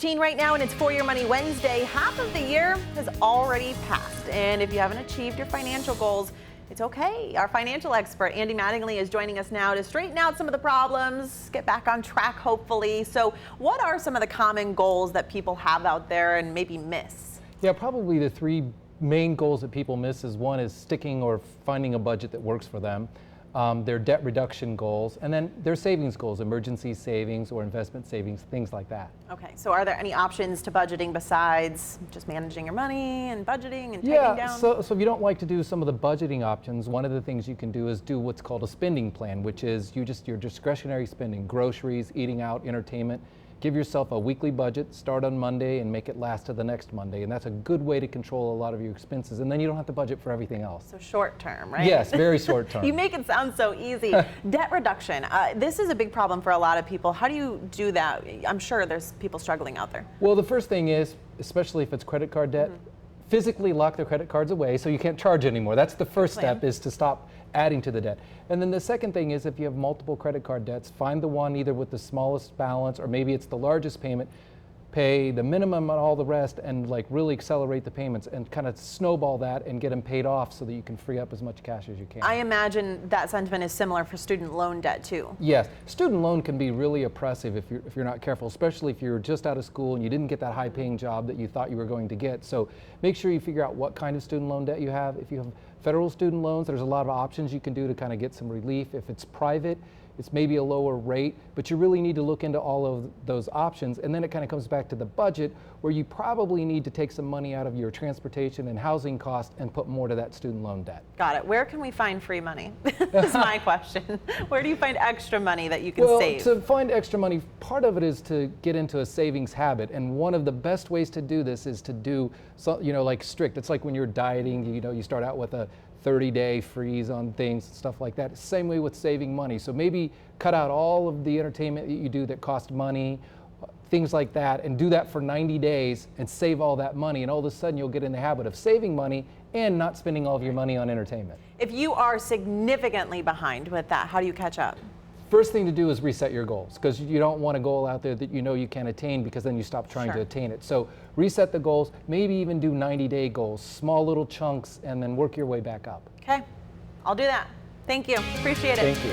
Right now, and it's For Your Money Wednesday. Half of the year has already passed, and if you haven't achieved your financial goals, it's okay. Our financial expert, Andy Mattingly, is joining us now to straighten out some of the problems, get back on track, hopefully. So what are some of the common goals that people have out there and maybe miss? Yeah, probably the three main goals that people miss is one is sticking or finding a budget that works for them. Their debt reduction goals, and then their savings goals, emergency savings or investment savings, things like that. Okay, so are there any options to budgeting besides just managing your money and budgeting and taking down? Yeah, so if you don't like to do some of the budgeting options, one of the things you can do is do what's called a spending plan, which is your discretionary spending, groceries, eating out, entertainment. Give yourself a weekly budget, start on Monday and make it last to the next Monday. And that's a good way to control a lot of your expenses. And then you don't have to budget for everything else. So short term, right? Yes, very short term. You make it sound so easy. Debt reduction. This is a big problem for a lot of people. How do you do that? I'm sure there's people struggling out there. Well, the first thing is, especially if it's credit card debt, physically lock the credit cards away so you can't charge anymore. That's the first step, is to stop adding to the debt. And then the second thing is, if you have multiple credit card debts, find the one either with the smallest balance or maybe it's the largest payment, pay the minimum and all the rest, and like really accelerate the payments and kind of snowball that and get them paid off so that you can free up as much cash as you can. I imagine that sentiment is similar for student loan debt too. Yes, student loan can be really oppressive if you're not careful, especially if you're just out of school and you didn't get that high paying job that you thought you were going to get. So make sure you figure out what kind of student loan debt you have. If you have federal student loans, there's a lot of options you can do to kind of get some relief. If it's private, it's maybe a lower rate, but you really need to look into all of those options. And then it kind of comes back to the budget, where you probably need to take some money out of your transportation and housing costs and put more to that student loan debt. Got it. Where can we find free money? That's my question. Where do you find extra money that you can save? To find extra money, part of it is to get into a savings habit. And one of the best ways to do this is to do, like strict. It's like when you're dieting, you start out with a 30-day freeze on things, stuff like that. Same way with saving money. So maybe cut out all of the entertainment that you do that cost money, things like that, and do that for 90 days and save all that money. And all of a sudden you'll get in the habit of saving money and not spending all of your money on entertainment. If you are significantly behind with that, how do you catch up? First thing to do is reset your goals, because you don't want a goal out there that you can't attain, because then you stop trying to attain it. So reset the goals, maybe even do 90-day goals, small little chunks, and then work your way back up. Okay, I'll do that. Thank you. Appreciate it. Thank you.